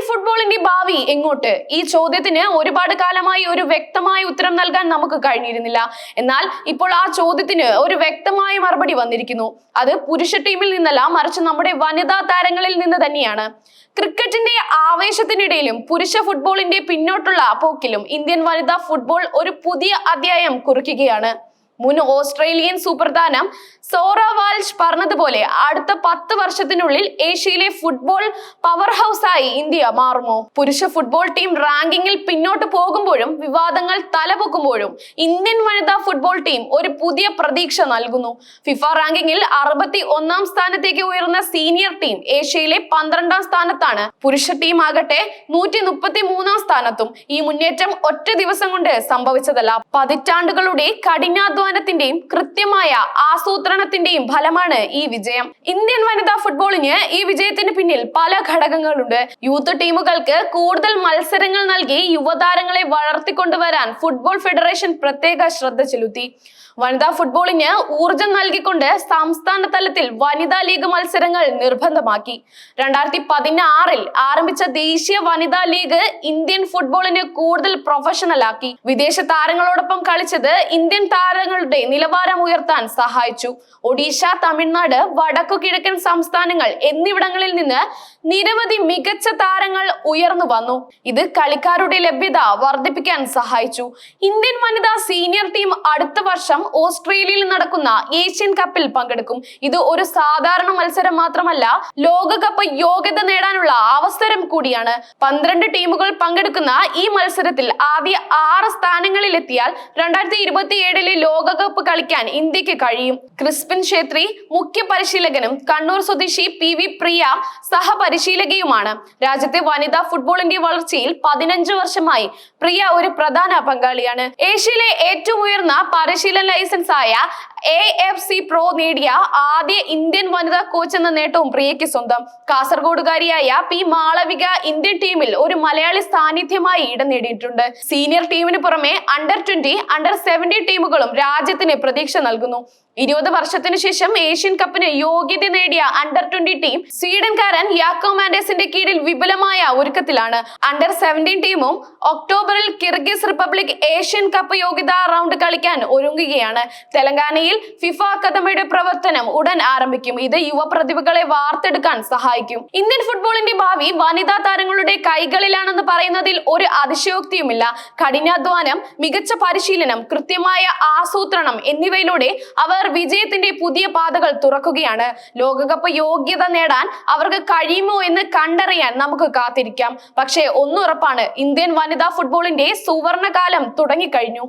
ഫുട്ബോളിന്റെ ഭാവി എങ്ങോട്ട്? ഈ ചോദ്യത്തിന് ഒരുപാട് കാലമായി ഒരു വ്യക്തമായ ഉത്തരം നൽകാൻ നമുക്ക് കഴിഞ്ഞിരുന്നില്ല. എന്നാൽ ഇപ്പോൾ ആ ചോദ്യത്തിന് ഒരു വ്യക്തമായ മറുപടി വന്നിരിക്കുന്നു. അത് പുരുഷ ടീമിൽ നിന്നല്ല, മറിച്ച് നമ്മുടെ വനിതാ താരങ്ങളിൽ നിന്ന് തന്നെയാണ്. ക്രിക്കറ്റിന്റെ ആവേശത്തിനിടയിലും പുരുഷ ഫുട്ബോളിന്റെ പിന്നോട്ടുള്ള പോക്കിലും ഇന്ത്യൻ വനിതാ ഫുട്ബോൾ ഒരു പുതിയ അധ്യായം കുറിക്കുകയാണ്. മുൻ ഓസ്ട്രേലിയൻ സൂപ്പർ താരം സോറ വാൽഷ് പറഞ്ഞതുപോലെ അടുത്ത 10 വർഷത്തിനുള്ളിൽ ഏഷ്യയിലെ ഫുട്ബോൾ പവർ ഹൗസ് ആയി ഇന്ത്യ മാറുമോ? പുരുഷ ഫുട്ബോൾ ടീം റാങ്കിങ്ങിൽ പിന്നോട്ട് പോകുമ്പോഴും വിവാദങ്ങൾ തലപൊക്കുമ്പോഴും ഇന്ത്യൻ വനിതാ ഫുട്ബോൾ ടീം ഒരു പുതിയ പ്രതീക്ഷ നൽകുന്നു. ഫിഫ റാങ്കിങ്ങിൽ 61-ാം സ്ഥാനത്തേക്ക് ഉയർന്ന സീനിയർ ടീം ഏഷ്യയിലെ 12-ാം സ്ഥാനത്താണ്. പുരുഷ ടീം ആകട്ടെ 133-ാം സ്ഥാനത്തും. ഈ മുന്നേറ്റം ഒറ്റ ദിവസം കൊണ്ട് സംഭവിച്ചതല്ല. പതിറ്റാണ്ടുകളുടെ കഠിനാധ്വാനത്തിന്റെയും കൃത്യമായ ആസൂത്രണത്തിന്റെയും ഫലമാണ് ഈ വിജയം. ഇന്ത്യൻ വനിതാ ഫുട്ബോളിന് ഈ വിജയത്തിന് പിന്നിൽ പല ഘടകങ്ങളുണ്ട്. യൂത്ത് ടീമുകൾക്ക് കൂടുതൽ മത്സരങ്ങൾ നൽകി യുവതാരങ്ങളെ വളർത്തിക്കൊണ്ടുവരാൻ ഫുട്ബോൾ ഫെഡറേഷൻ പ്രത്യേക ശ്രദ്ധ ചെലുത്തി. വനിതാ ഫുട്ബോളിന് ഊർജം നൽകിക്കൊണ്ട് സംസ്ഥാന തലത്തിൽ വനിതാ ലീഗ് മത്സരങ്ങൾ നിർബന്ധമാക്കി. 2016-ൽ ആരംഭിച്ച ദേശീയ വനിതാ ലീഗ് ഇന്ത്യൻ ഫുട്ബോളിന് കൂടുതൽ പ്രൊഫഷണൽ ആക്കി. വിദേശ താരങ്ങളോടൊപ്പം കളിച്ചത് ഇന്ത്യൻ താരങ്ങളുടെ നിലവാരം ഉയർത്താൻ സഹായിച്ചു. ഒഡീഷ, തമിഴ്നാട്, വടക്കു കിഴക്കൻ സംസ്ഥാനങ്ങൾ എന്നിവിടങ്ങളിൽ നിന്ന് നിരവധി മികച്ച താരങ്ങൾ ഉയർന്നു വന്നു. ഇത് കളിക്കാരുടെ ലഭ്യത വർദ്ധിപ്പിക്കാൻ സഹായിച്ചു. ഇന്ത്യൻ വനിതാ സീനിയർ ടീം അടുത്ത വർഷം ഓസ്ട്രേലിയയിൽ നടക്കുന്ന ഏഷ്യൻ കപ്പിൽ പങ്കെടുക്കും. ഇത് ഒരു സാധാരണ മത്സരം മാത്രമല്ല, ലോകകപ്പ് യോഗ്യത നേടാനുള്ള അവസരം കൂടിയാണ്. 12 ടീമുകൾ പങ്കെടുക്കുന്ന ഈ മത്സരത്തിൽ ആദ്യ 6 സ്ഥാനങ്ങളിൽ എത്തിയാൽ 2027-ലെ ലോകകപ്പ് കളിക്കാൻ ഇന്ത്യക്ക് കഴിയും. ക്രിസ്പിൻ ഛേത്രി മുഖ്യ പരിശീലകനും കണ്ണൂർ സ്വദേശി PV പ്രിയ സഹപരിശീലകയുമാണ്. രാജ്യത്തെ വനിതാ ഫുട്ബോളിന്റെ വളർച്ചയിൽ 15 വർഷമായി പ്രിയ ഒരു പ്രധാന പങ്കാളിയാണ്. ഏഷ്യയിലെ ഏറ്റവും ഉയർന്ന പരിശീലന ലൈസൻസ് ആയ AFC Pro നേടിയ ആദ്യ ഇന്ത്യൻ വനിതാ കോച്ച് എന്ന നേട്ടവും പ്രിയയ്ക്ക് സ്വന്തം. കാസർഗോഡുകാരിയായ P മാളവിക ഇന്ത്യൻ ടീമിൽ ഒരു മലയാളി സാന്നിധ്യമായി ഇടം നേടിയിട്ടുണ്ട്. സീനിയർ ടീമിന് പുറമെ Under-20, Under-17 ടീമുകളും രാജ്യത്തിന് പ്രതീക്ഷ നൽകുന്നു. 20 വർഷത്തിനു ശേഷം ഏഷ്യൻ കപ്പിന് യോഗ്യത നേടിയ Under-20 ടീം സ്വീഡൻകാരൻ യാക്കോ മാൻഡേസിന്റെ കീഴിൽ വിപുലമായ ഒരുക്കത്തിലാണ്. Under-17 ടീമും ഒക്ടോബറിൽ കിർഗിസ് റിപ്പബ്ലിക് ഏഷ്യൻ കപ്പ് യോഗ്യതാ റൗണ്ട് കളിക്കാൻ ഒരുങ്ങുകയാണ്. തെലങ്കാനയിൽ ഫിഫ അക്കാദമിയുടെ പ്രവർത്തനം ഉടൻ ആരംഭിക്കും. ഇത് യുവ പ്രതിഭകളെ വാർത്തെടുക്കാൻ സഹായിക്കും. ഇന്ത്യൻ ഫുട്ബോളിന്റെ ഭാവി വനിതാ താരങ്ങളുടെ കൈകളിലാണെന്ന് പറയുന്നതിൽ ഒരു അതിശയോക്തിയുമില്ല. കഠിനാധ്വാനം, മികച്ച പരിശീലനം, കൃത്യമായ ആസൂത്രണം എന്നിവയിലൂടെ അവർ വിജയത്തിന്റെ പുതിയ പാതകൾ തുറക്കുകയാണ്. ലോകകപ്പ് യോഗ്യത നേടാൻ അവർക്ക് കഴിയുമോ എന്ന് കണ്ടറിയാൻ നമുക്ക് കാത്തിരിക്കാം. പക്ഷേ ഒന്നുറപ്പാണ്, ഇന്ത്യൻ വനിതാ ഫുട്ബോളിന്റെ സുവർണകാലം തുടങ്ങിക്കഴിഞ്ഞു.